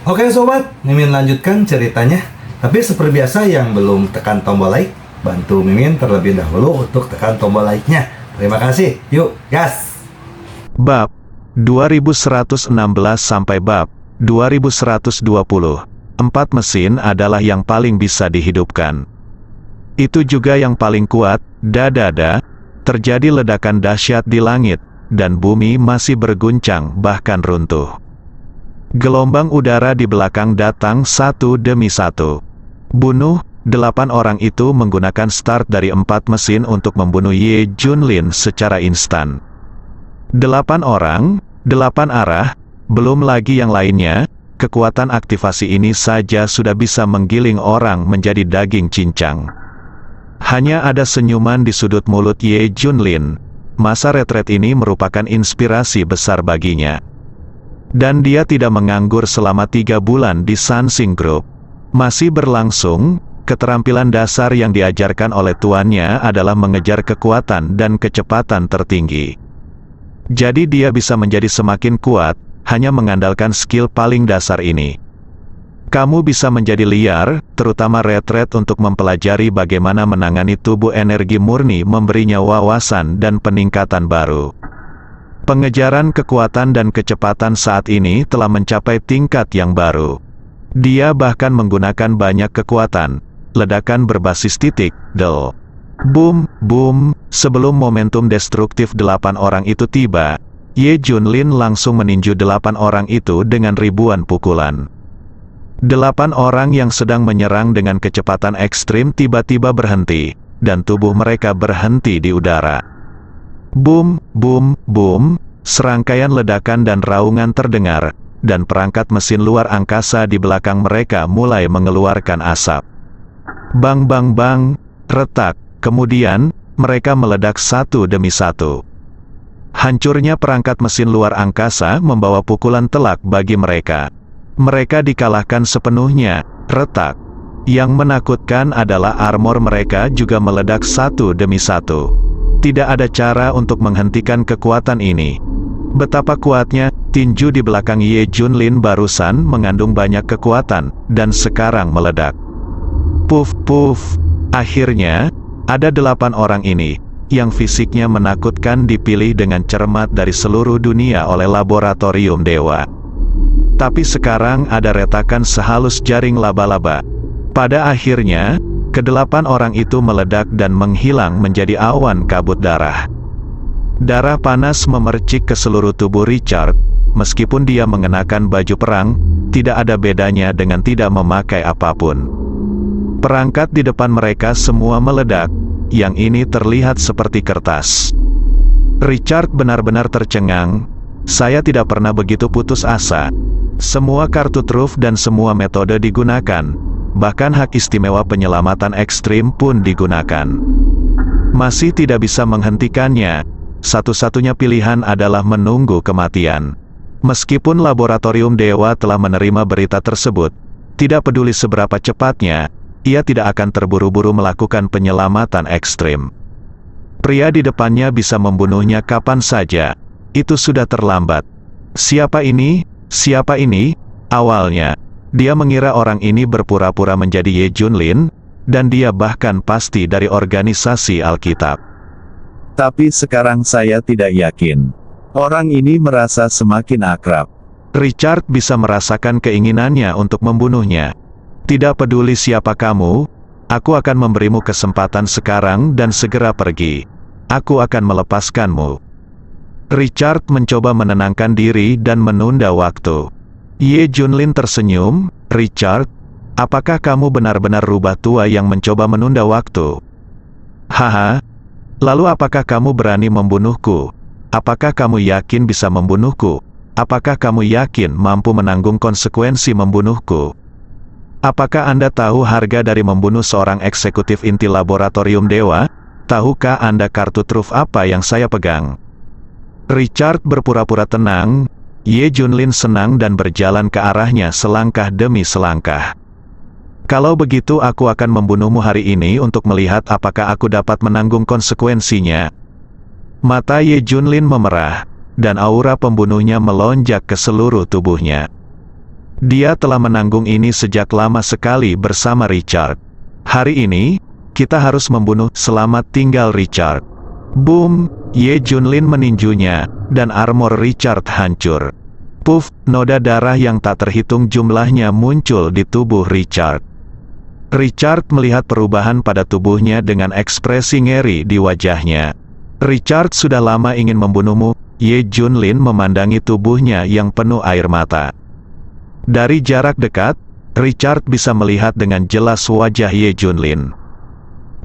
Oke sobat, Mimin lanjutkan ceritanya. Tapi seperti biasa yang belum tekan tombol like, bantu Mimin terlebih dahulu untuk tekan tombol like-nya. Terima kasih. Yuk, gas! Bab 2116 sampai bab 2120. 4 mesin adalah yang paling bisa dihidupkan. Itu juga yang paling kuat. Terjadi ledakan dahsyat di langit, dan bumi masih berguncang bahkan runtuh. Gelombang udara di belakang datang satu demi satu. Bunuh. 8 orang itu menggunakan start dari 4 mesin untuk membunuh Ye Junlin secara instan. 8 orang, 8 arah, belum lagi yang lainnya. Kekuatan aktivasi ini saja sudah bisa menggiling orang menjadi daging cincang. Hanya ada senyuman di sudut mulut Ye Junlin. Masa retret ini merupakan inspirasi besar baginya. Dan dia tidak menganggur selama 3 bulan di Sansing Group. Masih berlangsung. Keterampilan dasar yang diajarkan oleh tuannya adalah mengejar kekuatan dan kecepatan tertinggi. Jadi dia bisa menjadi semakin kuat, hanya mengandalkan skill paling dasar ini. Kamu bisa menjadi liar, terutama retret untuk mempelajari bagaimana menangani tubuh energi murni memberinya wawasan dan peningkatan baru. Pengejaran kekuatan dan kecepatan saat ini telah mencapai tingkat yang baru. Dia bahkan menggunakan banyak kekuatan. Ledakan berbasis titik, del. Boom, boom, sebelum momentum destruktif 8 orang itu tiba, Ye Junlin langsung meninju 8 orang itu dengan ribuan pukulan. 8 orang yang sedang menyerang dengan kecepatan ekstrim tiba-tiba berhenti, dan tubuh mereka berhenti di udara. Boom, boom, boom, serangkaian ledakan dan raungan terdengar, dan perangkat mesin luar angkasa di belakang mereka mulai mengeluarkan asap. Bang bang bang, retak, kemudian, mereka meledak satu demi satu. Hancurnya perangkat mesin luar angkasa membawa pukulan telak bagi mereka. Mereka dikalahkan sepenuhnya, retak. Yang menakutkan adalah armor mereka juga meledak satu demi satu. Tidak ada cara untuk menghentikan kekuatan ini. Betapa kuatnya, tinju di belakang Ye Junlin barusan mengandung banyak kekuatan, dan sekarang meledak. Puff, puff. Akhirnya, ada 8 orang ini, yang fisiknya menakutkan dipilih dengan cermat dari seluruh dunia oleh laboratorium dewa. Tapi sekarang ada retakan sehalus jaring laba-laba. Pada akhirnya, ke-8 orang itu meledak dan menghilang menjadi awan kabut darah. Darah panas memercik ke seluruh tubuh Richard. Meskipun dia mengenakan baju perang, tidak ada bedanya dengan tidak memakai apapun. Perangkat di depan mereka semua meledak, yang ini terlihat seperti kertas. Richard benar-benar tercengang. Saya tidak pernah begitu putus asa. Semua kartu truf dan semua metode digunakan. Bahkan hak istimewa penyelamatan ekstrim pun digunakan. Masih tidak bisa menghentikannya. Satu-satunya pilihan adalah menunggu kematian. Meskipun laboratorium dewa telah menerima berita tersebut, tidak peduli seberapa cepatnya, ia tidak akan terburu-buru melakukan penyelamatan ekstrim. Pria di depannya bisa membunuhnya kapan saja. Itu sudah terlambat. Siapa ini? Siapa ini? Awalnya, dia mengira orang ini berpura-pura menjadi Ye Junlin, dan dia bahkan pasti dari organisasi Alkitab. Tapi sekarang saya tidak yakin. Orang ini merasa semakin akrab. Richard bisa merasakan keinginannya untuk membunuhnya. Tidak peduli siapa kamu, aku akan memberimu kesempatan sekarang dan segera pergi. Aku akan melepaskanmu. Richard mencoba menenangkan diri dan menunda waktu. Ye Junlin tersenyum. Richard, apakah kamu benar-benar rubah tua yang mencoba menunda waktu? Haha. Lalu apakah kamu berani membunuhku? Apakah kamu yakin bisa membunuhku? Apakah kamu yakin mampu menanggung konsekuensi membunuhku? Apakah Anda tahu harga dari membunuh seorang eksekutif inti laboratorium dewa? Tahukah Anda kartu truf apa yang saya pegang? Richard berpura-pura tenang. Ye Junlin senang dan berjalan ke arahnya selangkah demi selangkah. Kalau begitu aku akan membunuhmu hari ini untuk melihat apakah aku dapat menanggung konsekuensinya. Mata Ye Junlin memerah, dan aura pembunuhnya melonjak ke seluruh tubuhnya. Dia telah menanggung ini sejak lama sekali bersama Richard. Hari ini, kita harus membunuh. Selamat tinggal Richard. Boom, Ye Junlin meninjunya, dan armor Richard hancur. Puff, noda darah yang tak terhitung jumlahnya muncul di tubuh Richard. Richard melihat perubahan pada tubuhnya dengan ekspresi ngeri di wajahnya. Richard sudah lama ingin membunuhmu. Ye Junlin memandangi tubuhnya yang penuh air mata. Dari jarak dekat, Richard bisa melihat dengan jelas wajah Ye Junlin.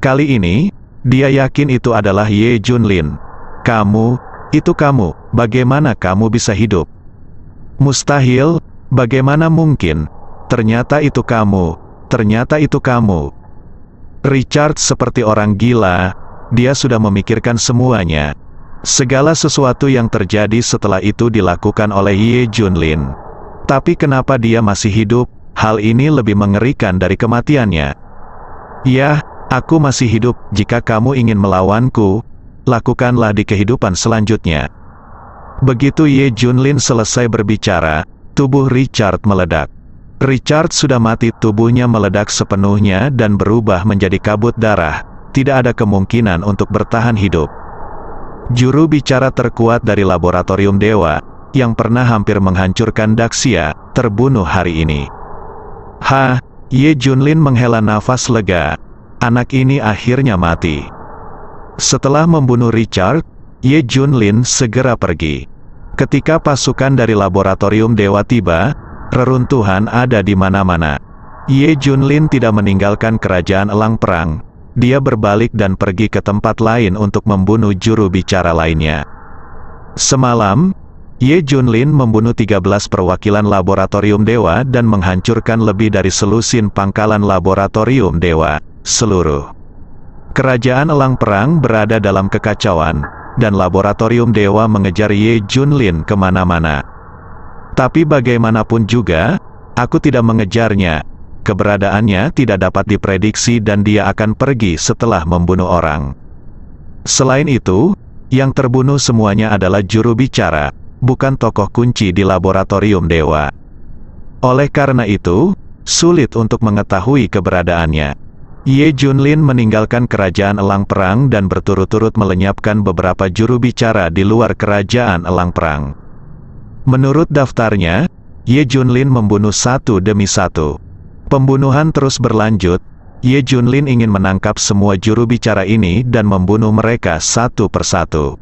Kali ini, dia yakin itu adalah Ye Junlin. Kamu, itu kamu, bagaimana kamu bisa hidup? Mustahil, bagaimana mungkin? Ternyata itu kamu, ternyata itu kamu. Richard seperti orang gila, dia sudah memikirkan semuanya. Segala sesuatu yang terjadi setelah itu dilakukan oleh Ye Junlin. Tapi kenapa dia masih hidup? Hal ini lebih mengerikan dari kematiannya. Ya, aku masih hidup. Jika kamu ingin melawanku, lakukanlah di kehidupan selanjutnya. Begitu Ye Junlin selesai berbicara, tubuh Richard meledak. Richard sudah mati, tubuhnya meledak sepenuhnya dan berubah menjadi kabut darah. Tidak ada kemungkinan untuk bertahan hidup. Juru bicara terkuat dari laboratorium dewa, yang pernah hampir menghancurkan Daxia, terbunuh hari ini. Ye Junlin menghela nafas lega. Anak ini akhirnya mati. Setelah membunuh Richard, Ye Junlin segera pergi. Ketika pasukan dari laboratorium dewa tiba, reruntuhan ada di mana-mana. Ye Junlin tidak meninggalkan kerajaan elang perang. Dia berbalik dan pergi ke tempat lain untuk membunuh juru bicara lainnya. Semalam, Ye Junlin membunuh 13 perwakilan laboratorium dewa dan menghancurkan lebih dari selusin pangkalan laboratorium dewa. Seluruh kerajaan elang perang berada dalam kekacauan, dan laboratorium dewa mengejar Ye Junlin kemana-mana. Tapi bagaimanapun juga, aku tidak mengejarnya. Keberadaannya tidak dapat diprediksi dan dia akan pergi setelah membunuh orang. Selain itu, yang terbunuh semuanya adalah juru bicara, bukan tokoh kunci di laboratorium dewa. Oleh karena itu, sulit untuk mengetahui keberadaannya. Ye Junlin meninggalkan kerajaan elang perang dan berturut-turut melenyapkan beberapa juru bicara di luar kerajaan elang perang. Menurut daftarnya, Ye Junlin membunuh satu demi satu. Pembunuhan terus berlanjut. Ye Junlin ingin menangkap semua juru bicara ini dan membunuh mereka satu persatu.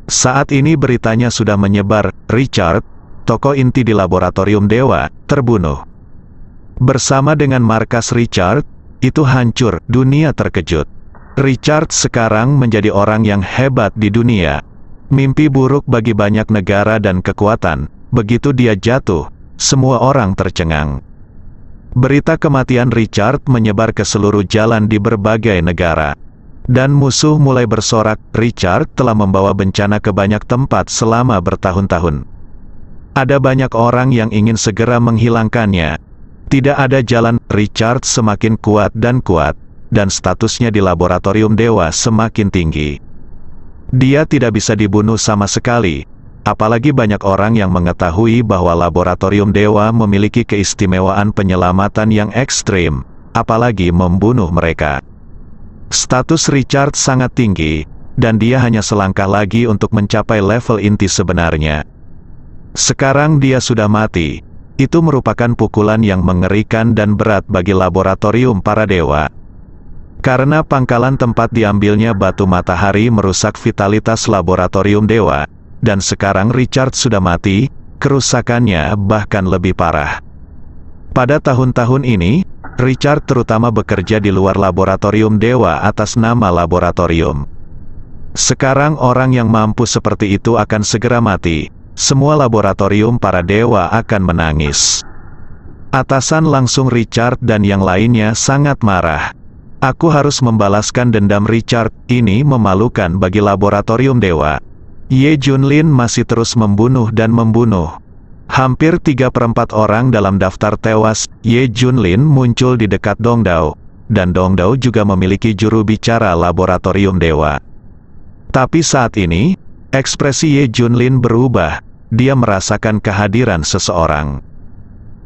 Saat ini beritanya sudah menyebar, Richard, tokoh inti di laboratorium dewa, terbunuh. Bersama dengan markas Richard, itu hancur, dunia terkejut. Richard sekarang menjadi orang yang hebat di dunia. Mimpi buruk bagi banyak negara dan kekuatan. Begitu dia jatuh, semua orang tercengang. Berita kematian Richard menyebar ke seluruh jalan di berbagai negara. Dan musuh mulai bersorak, Richard telah membawa bencana ke banyak tempat selama bertahun-tahun. Ada banyak orang yang ingin segera menghilangkannya. Tidak ada jalan, Richard semakin kuat, dan statusnya di laboratorium dewa semakin tinggi. Dia tidak bisa dibunuh sama sekali, apalagi banyak orang yang mengetahui bahwa laboratorium dewa memiliki keistimewaan penyelamatan yang ekstrim, apalagi membunuh mereka. Status Richard sangat tinggi, dan dia hanya selangkah lagi untuk mencapai level inti sebenarnya. Sekarang dia sudah mati. Itu merupakan pukulan yang mengerikan dan berat bagi laboratorium para dewa. Karena pangkalan tempat diambilnya batu matahari merusak vitalitas laboratorium dewa, dan sekarang Richard sudah mati, kerusakannya bahkan lebih parah. Pada tahun-tahun ini, Richard terutama bekerja di luar laboratorium dewa atas nama laboratorium. Sekarang orang yang mampu seperti itu akan segera mati. Semua laboratorium para dewa akan menangis. Atasan langsung Richard dan yang lainnya sangat marah. Aku harus membalaskan dendam Richard, ini memalukan bagi laboratorium dewa. Ye Junlin masih terus membunuh dan membunuh. Hampir 3/4 orang dalam daftar tewas, Ye Junlin muncul di dekat Dongdao, dan Dongdao juga memiliki juru bicara laboratorium dewa. Tapi saat ini, ekspresi Ye Junlin berubah, dia merasakan kehadiran seseorang.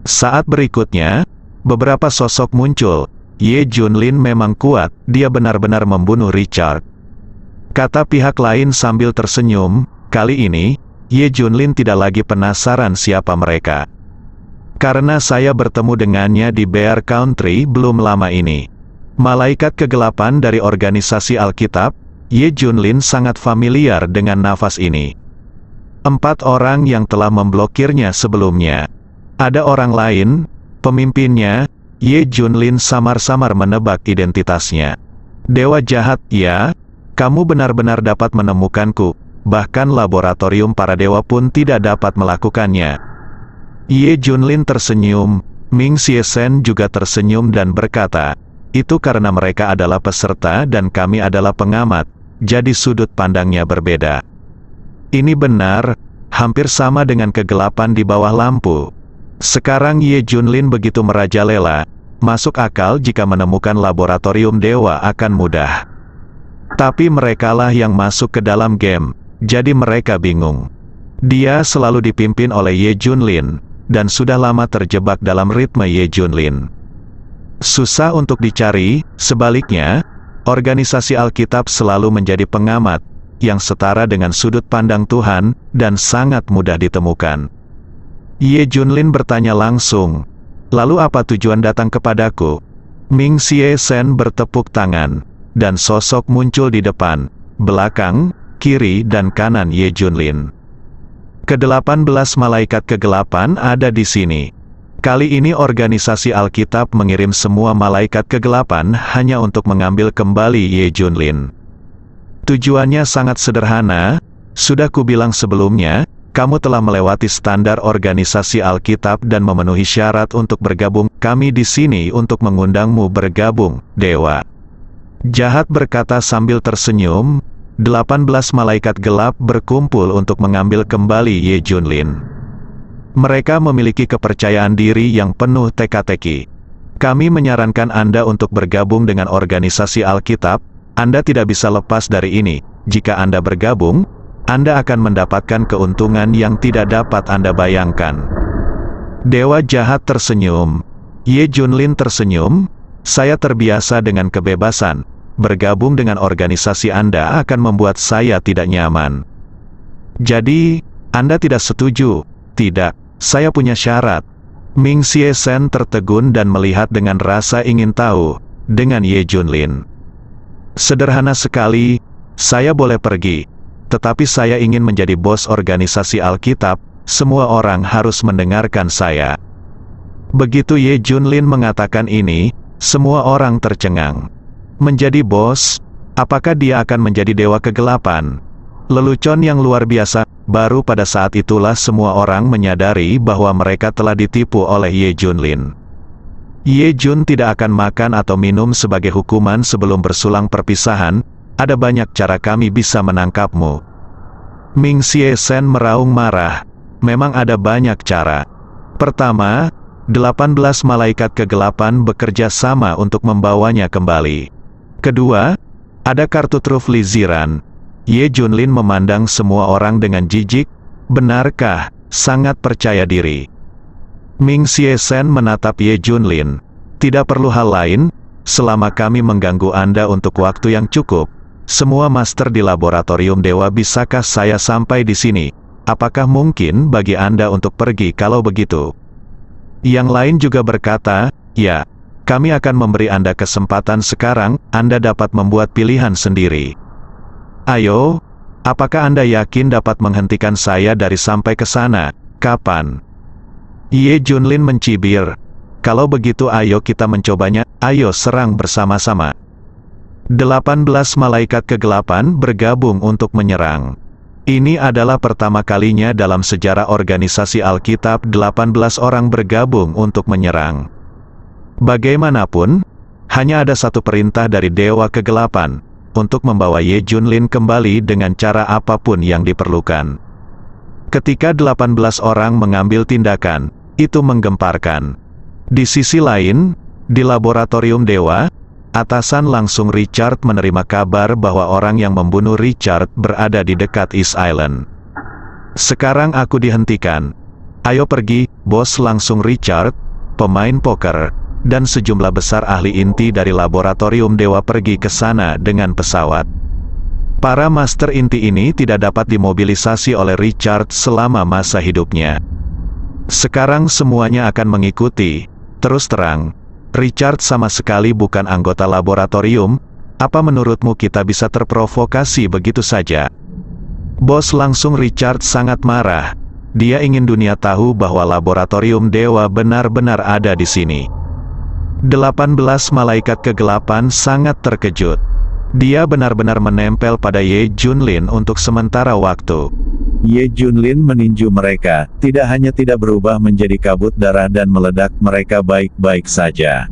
Saat berikutnya, beberapa sosok muncul. Ye Junlin memang kuat, dia benar-benar membunuh Richard. Kata pihak lain sambil tersenyum, kali ini, Ye Junlin tidak lagi penasaran siapa mereka. Karena saya bertemu dengannya di Bear Country belum lama ini. Malaikat kegelapan dari organisasi Alkitab, Ye Junlin sangat familiar dengan nafas ini. 4 orang yang telah memblokirnya sebelumnya. Ada orang lain, pemimpinnya, Ye Junlin samar-samar menebak identitasnya. Dewa jahat, ya, kamu benar-benar dapat menemukanku, bahkan laboratorium para dewa pun tidak dapat melakukannya. Ye Junlin tersenyum, Ming Xie-sen juga tersenyum dan berkata, itu karena mereka adalah peserta dan kami adalah pengamat, jadi sudut pandangnya berbeda. Ini benar, hampir sama dengan kegelapan di bawah lampu. Sekarang Ye Junlin begitu merajalela, masuk akal jika menemukan laboratorium dewa akan mudah. Tapi merekalah yang masuk ke dalam game, jadi mereka bingung. Dia selalu dipimpin oleh Ye Junlin, dan sudah lama terjebak dalam ritme Ye Junlin. Susah untuk dicari, sebaliknya, organisasi Alkitab selalu menjadi pengamat, yang setara dengan sudut pandang Tuhan, dan sangat mudah ditemukan. Ye Junlin bertanya langsung, lalu apa tujuan datang kepadaku? Ming Xie-sen bertepuk tangan, dan sosok muncul di depan, belakang, kiri dan kanan Ye Junlin. Ke-18 malaikat kegelapan ada di sini. Kali ini organisasi Alkitab mengirim semua malaikat kegelapan hanya untuk mengambil kembali Ye Junlin. Tujuannya sangat sederhana, sudah kubilang sebelumnya, kamu telah melewati standar organisasi Alkitab dan memenuhi syarat untuk bergabung. Kami di sini untuk mengundangmu bergabung, Dewa. Jahat berkata sambil tersenyum. 18 malaikat gelap berkumpul untuk mengambil kembali Ye Junlin. Mereka memiliki kepercayaan diri yang penuh teka-teki. Kami menyarankan Anda untuk bergabung dengan organisasi Alkitab. Anda tidak bisa lepas dari ini. Jika Anda bergabung, Anda akan mendapatkan keuntungan yang tidak dapat Anda bayangkan. Dewa jahat tersenyum. Ye Junlin tersenyum. Saya terbiasa dengan kebebasan. Bergabung dengan organisasi Anda akan membuat saya tidak nyaman. Jadi, Anda tidak setuju? Tidak, saya punya syarat. Ming Xie-sen tertegun dan melihat dengan rasa ingin tahu, dengan Ye Junlin. Sederhana sekali, saya boleh pergi. Tetapi saya ingin menjadi bos organisasi Alkitab, semua orang harus mendengarkan saya. Begitu Ye Junlin mengatakan ini, semua orang tercengang. Menjadi bos, apakah dia akan menjadi dewa kegelapan? Lelucon yang luar biasa, baru pada saat itulah semua orang menyadari bahwa mereka telah ditipu oleh Ye Junlin. Ye Jun tidak akan makan atau minum sebagai hukuman sebelum bersulang perpisahan. Ada banyak cara kami bisa menangkapmu. Ming Xie-sen meraung marah. Memang ada banyak cara. Pertama, 18 malaikat kegelapan bekerja sama untuk membawanya kembali. Kedua, ada kartu truf Liziran. Ye Junlin memandang semua orang dengan jijik. Benarkah? Sangat percaya diri. Ming Xie-sen menatap Ye Junlin. Tidak perlu hal lain, selama kami mengganggu Anda untuk waktu yang cukup. Semua master di laboratorium dewa, bisakah saya sampai di sini? Apakah mungkin bagi Anda untuk pergi kalau begitu? Yang lain juga berkata, ya, kami akan memberi Anda kesempatan sekarang, Anda dapat membuat pilihan sendiri. Ayo, apakah Anda yakin dapat menghentikan saya dari sampai ke sana? Kapan? Ye Junlin mencibir. Kalau begitu ayo kita mencobanya, ayo serang bersama-sama. 18 malaikat kegelapan bergabung untuk menyerang. Ini adalah pertama kalinya dalam sejarah organisasi Alkitab 18 orang bergabung untuk menyerang. Bagaimanapun, hanya ada satu perintah dari Dewa Kegelapan, untuk membawa Ye Junlin kembali dengan cara apapun yang diperlukan. Ketika 18 orang mengambil tindakan, itu menggemparkan. Di sisi lain, di laboratorium dewa, atasan langsung Richard menerima kabar bahwa orang yang membunuh Richard berada di dekat East Island. Sekarang aku dihentikan. Ayo pergi, bos, langsung Richard, pemain poker, dan sejumlah besar ahli inti dari laboratorium dewa pergi ke sana dengan pesawat. Para master inti ini tidak dapat dimobilisasi oleh Richard selama masa hidupnya. Sekarang semuanya akan mengikuti. Terus terang, Richard sama sekali bukan anggota laboratorium. Apa menurutmu kita bisa terprovokasi begitu saja? Bos, langsung Richard sangat marah. Dia ingin dunia tahu bahwa laboratorium dewa benar-benar ada di sini. 18 malaikat kegelapan sangat terkejut. Dia benar-benar menempel pada Ye Junlin untuk sementara waktu. Ye Junlin meninju mereka, tidak hanya tidak berubah menjadi kabut darah dan meledak, mereka baik-baik saja.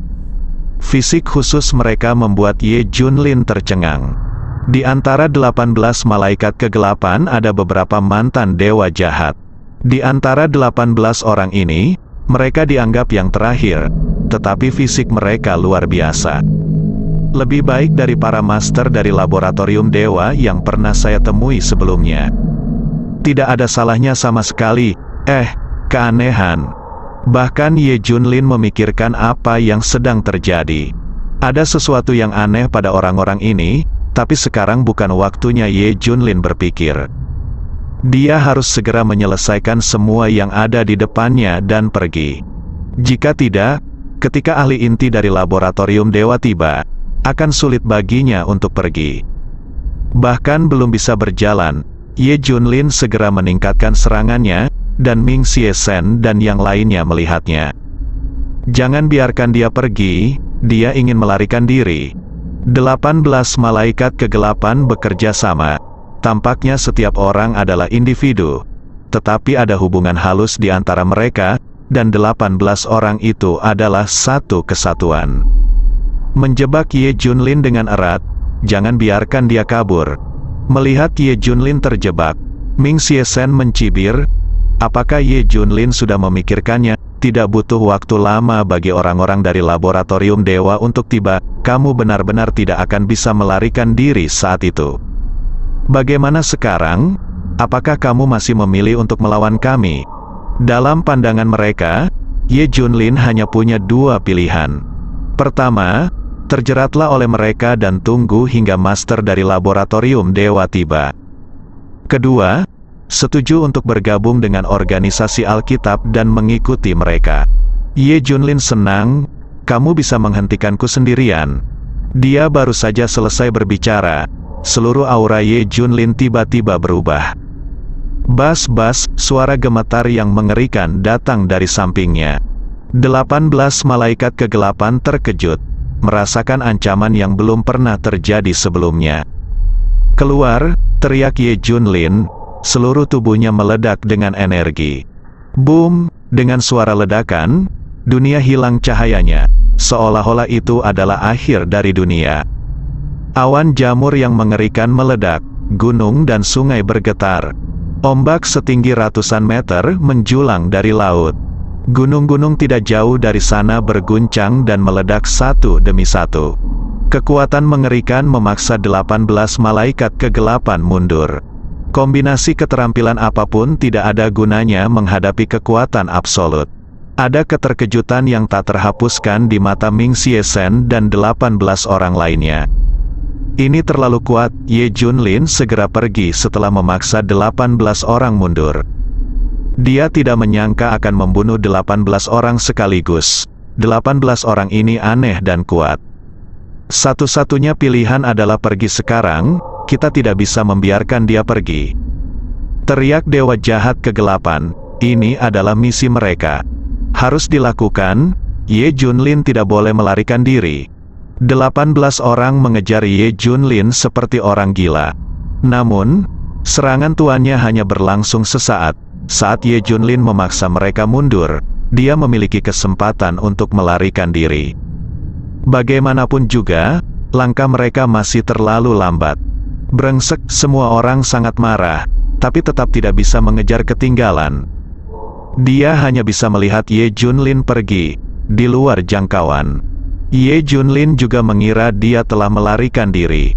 Fisik khusus mereka membuat Ye Junlin tercengang. Di antara 18 malaikat kegelapan ada beberapa mantan dewa jahat. Di antara 18 orang ini, mereka dianggap yang terakhir, tetapi fisik mereka luar biasa. Lebih baik dari para master dari laboratorium dewa yang pernah saya temui sebelumnya. Tidak ada salahnya sama sekali, keanehan. Bahkan Ye Junlin memikirkan apa yang sedang terjadi. Ada sesuatu yang aneh pada orang-orang ini, tapi sekarang bukan waktunya Ye Junlin berpikir. Dia harus segera menyelesaikan semua yang ada di depannya dan pergi. Jika tidak, ketika ahli inti dari laboratorium dewa tiba, akan sulit baginya untuk pergi. Bahkan belum bisa berjalan, Ye Junlin segera meningkatkan serangannya, dan Ming Xie Shen dan yang lainnya melihatnya. Jangan biarkan dia pergi, dia ingin melarikan diri. 18 malaikat kegelapan bekerja sama. Tampaknya setiap orang adalah individu, tetapi ada hubungan halus di antara mereka, dan 18 orang itu adalah satu kesatuan. Menjebak Ye Junlin dengan erat, jangan biarkan dia kabur. Melihat Ye Junlin terjebak, Ming Xie Shen mencibir, apakah Ye Junlin sudah memikirkannya? Tidak butuh waktu lama bagi orang-orang dari laboratorium dewa untuk tiba, kamu benar-benar tidak akan bisa melarikan diri saat itu. Bagaimana sekarang? Apakah kamu masih memilih untuk melawan kami? Dalam pandangan mereka, Ye Junlin hanya punya dua pilihan. Pertama, terjeratlah oleh mereka dan tunggu hingga master dari laboratorium dewa tiba. Kedua, setuju untuk bergabung dengan organisasi Alkitab dan mengikuti mereka. Ye Junlin senang, kamu bisa menghentikanku sendirian. Dia baru saja selesai berbicara. Seluruh aura Ye Junlin tiba-tiba berubah. Bas-bas, suara gemetar yang mengerikan datang dari sampingnya. 18 malaikat kegelapan terkejut, merasakan ancaman yang belum pernah terjadi sebelumnya. Keluar, teriak Ye Junlin, seluruh tubuhnya meledak dengan energi. Boom, dengan suara ledakan, dunia hilang cahayanya, seolah-olah itu adalah akhir dari dunia. Awan jamur yang mengerikan meledak, gunung dan sungai bergetar. Ombak setinggi ratusan meter menjulang dari laut. Gunung-gunung tidak jauh dari sana berguncang dan meledak satu demi satu. Kekuatan mengerikan memaksa 18 malaikat kegelapan mundur. Kombinasi keterampilan apapun tidak ada gunanya menghadapi kekuatan absolut. Ada keterkejutan yang tak terhapuskan di mata Ming Xie Shen dan 18 orang lainnya. Ini terlalu kuat, Ye Junlin segera pergi setelah memaksa 18 orang mundur. Dia tidak menyangka akan membunuh 18 orang sekaligus. 18 orang ini aneh dan kuat. Satu-satunya pilihan adalah pergi sekarang, kita tidak bisa membiarkan dia pergi. Teriak dewa jahat kegelapan, ini adalah misi mereka. Harus dilakukan, Ye Junlin tidak boleh melarikan diri. 18 orang mengejar Ye Junlin seperti orang gila. Namun, serangan tuannya hanya berlangsung sesaat. Saat Ye Junlin memaksa mereka mundur, dia memiliki kesempatan untuk melarikan diri. Bagaimanapun juga, langkah mereka masih terlalu lambat. Brengsek, semua orang sangat marah, tapi tetap tidak bisa mengejar ketinggalan. Dia hanya bisa melihat Ye Junlin pergi, di luar jangkauan. Ye Junlin juga mengira dia telah melarikan diri.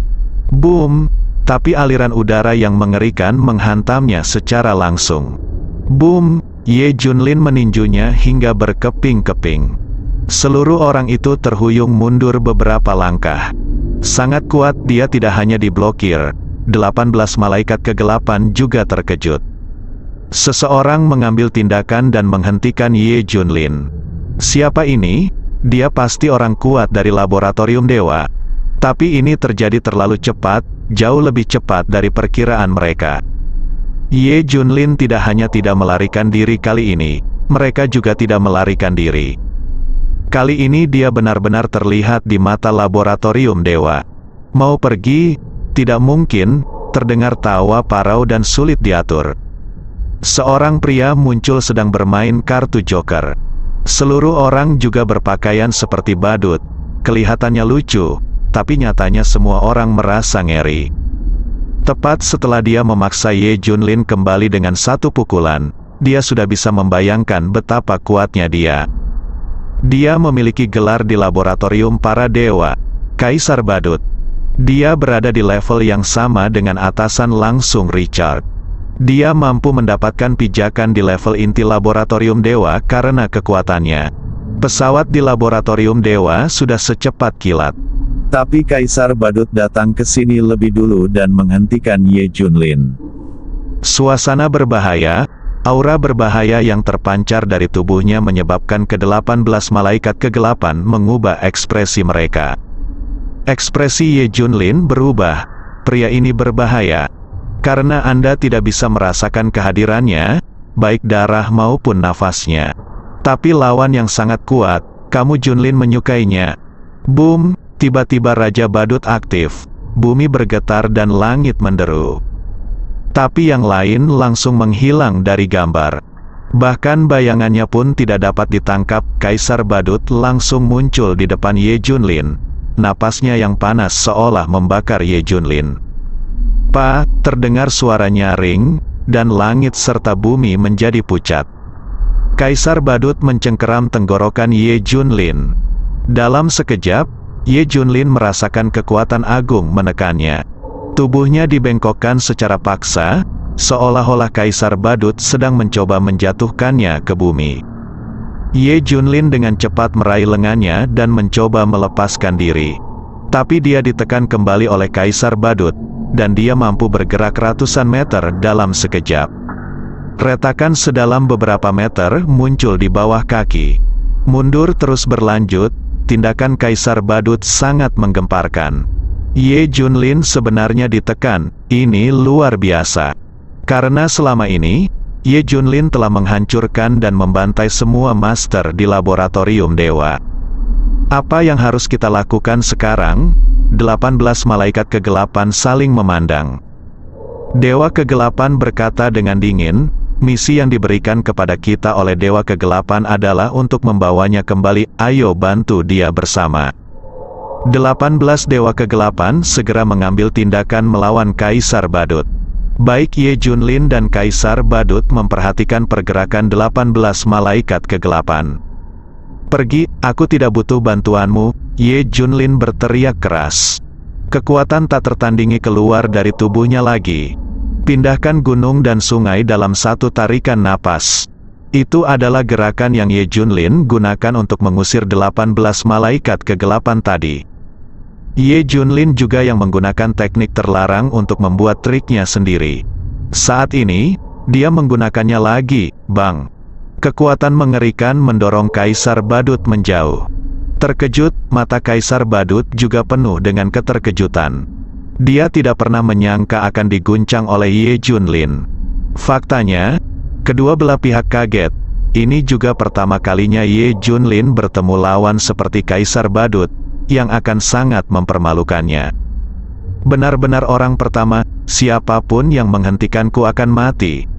Boom! Tapi aliran udara yang mengerikan menghantamnya secara langsung. Boom! Ye Junlin meninjunya hingga berkeping-keping. Seluruh orang itu terhuyung mundur beberapa langkah. Sangat kuat, dia tidak hanya diblokir, 18 malaikat kegelapan juga terkejut. Seseorang mengambil tindakan dan menghentikan Ye Junlin. Siapa ini? Dia pasti orang kuat dari laboratorium dewa. Tapi ini terjadi terlalu cepat, jauh lebih cepat dari perkiraan mereka. Ye Junlin tidak hanya tidak melarikan diri kali ini, mereka juga tidak melarikan diri. Kali ini dia benar-benar terlihat di mata laboratorium dewa. Mau pergi? Tidak mungkin, terdengar tawa parau dan sulit diatur. Seorang pria muncul sedang bermain kartu joker. Seluruh orang juga berpakaian seperti badut. Kelihatannya lucu, tapi nyatanya semua orang merasa ngeri. Tepat setelah dia memaksa Ye Junlin kembali dengan satu pukulan, dia sudah bisa membayangkan betapa kuatnya dia. Dia memiliki gelar di laboratorium para dewa, Kaisar Badut. Dia berada di level yang sama dengan atasan langsung Richard. Dia mampu mendapatkan pijakan di level inti laboratorium dewa karena kekuatannya. Pesawat di laboratorium dewa sudah secepat kilat. Tapi Kaisar Badut datang ke sini lebih dulu dan menghentikan Ye Junlin. Suasana berbahaya, aura berbahaya yang terpancar dari tubuhnya menyebabkan ke-18 malaikat kegelapan mengubah ekspresi mereka. Ekspresi Ye Junlin berubah. Pria ini berbahaya. Karena Anda tidak bisa merasakan kehadirannya, baik darah maupun nafasnya. Tapi lawan yang sangat kuat, kamu Junlin menyukainya. Boom, tiba-tiba Raja Badut aktif. Bumi bergetar dan langit menderu. Tapi yang lain langsung menghilang dari gambar. Bahkan bayangannya pun tidak dapat ditangkap. Kaisar Badut langsung muncul di depan Ye Junlin. Napasnya yang panas seolah membakar Ye Junlin. "Pak," terdengar suara nyaring, dan langit serta bumi menjadi pucat. Kaisar Badut mencengkeram tenggorokan Ye Junlin. Dalam sekejap, Ye Junlin merasakan kekuatan agung menekannya. Tubuhnya dibengkokkan secara paksa, seolah-olah Kaisar Badut sedang mencoba menjatuhkannya ke bumi. Ye Junlin dengan cepat meraih lengannya dan mencoba melepaskan diri. Tapi dia ditekan kembali oleh Kaisar Badut, dan dia mampu bergerak ratusan meter dalam sekejap. Retakan sedalam beberapa meter muncul di bawah kaki. Mundur terus berlanjut, tindakan Kaisar Badut sangat menggemparkan. Ye Junlin sebenarnya ditekan, ini luar biasa. Karena selama ini, Ye Junlin telah menghancurkan dan membantai semua master di laboratorium dewa. Apa yang harus kita lakukan sekarang? 18 malaikat kegelapan saling memandang. Dewa kegelapan berkata dengan dingin, misi yang diberikan kepada kita oleh Dewa kegelapan adalah untuk membawanya kembali, ayo bantu dia bersama. 18 Dewa kegelapan segera mengambil tindakan melawan Kaisar Badut. Baik Ye Junlin dan Kaisar Badut memperhatikan pergerakan 18 malaikat kegelapan. "Pergi, aku tidak butuh bantuanmu," Ye Junlin berteriak keras. Kekuatan tak tertandingi keluar dari tubuhnya lagi. Pindahkan gunung dan sungai dalam satu tarikan napas. Itu adalah gerakan yang Ye Junlin gunakan untuk mengusir 18 malaikat kegelapan tadi. Ye Junlin juga yang menggunakan teknik terlarang untuk membuat triknya sendiri. Saat ini, dia menggunakannya lagi, bang. Kekuatan mengerikan mendorong Kaisar Badut menjauh. Terkejut, mata Kaisar Badut juga penuh dengan keterkejutan. Dia tidak pernah menyangka akan diguncang oleh Ye Junlin. Faktanya, kedua belah pihak kaget. Ini juga pertama kalinya Ye Junlin bertemu lawan seperti Kaisar Badut, yang akan sangat mempermalukannya. Benar-benar orang pertama, siapapun yang menghentikanku akan mati.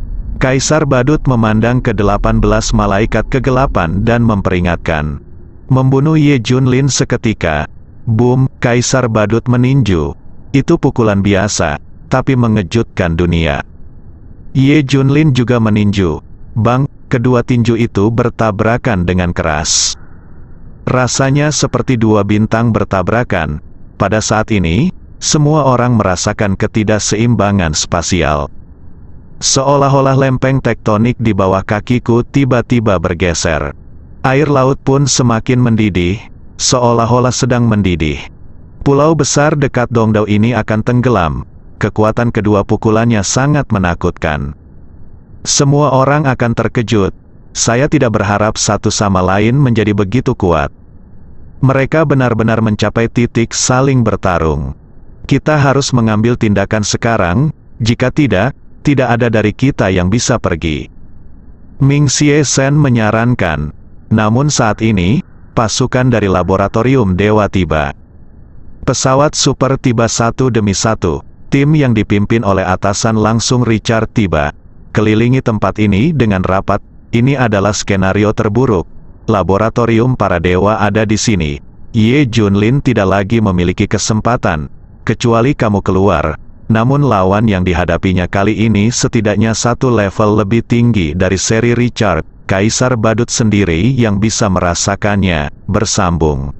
Kaisar Badut memandang ke 18 malaikat kegelapan dan memperingatkan. Membunuh Ye Junlin seketika. Boom, Kaisar Badut meninju. Itu pukulan biasa, tapi mengejutkan dunia. Ye Junlin juga meninju. Bang, kedua tinju itu bertabrakan dengan keras. Rasanya seperti dua bintang bertabrakan. Pada saat ini, semua orang merasakan ketidakseimbangan spasial. Seolah-olah lempeng tektonik di bawah kakiku tiba-tiba bergeser. Air laut pun semakin mendidih, seolah-olah sedang mendidih. Pulau besar dekat Dongdao ini akan tenggelam. Kekuatan kedua pukulannya sangat menakutkan. Semua orang akan terkejut. Saya tidak berharap satu sama lain menjadi begitu kuat. Mereka benar-benar mencapai titik saling bertarung. Kita harus mengambil tindakan sekarang, jika tidak ada dari kita yang bisa pergi. Ming Xie Shen menyarankan. Namun saat ini, pasukan dari laboratorium Dewa tiba. Pesawat super tiba satu demi satu. Tim yang dipimpin oleh atasan langsung Richard tiba. Kelilingi tempat ini dengan rapat. Ini adalah skenario terburuk. Laboratorium para dewa ada di sini. Ye Junlin tidak lagi memiliki kesempatan. Kecuali kamu keluar. Namun lawan yang dihadapinya kali ini setidaknya satu level lebih tinggi dari seri Richard. Kaisar Badut sendiri yang bisa merasakannya, bersambung.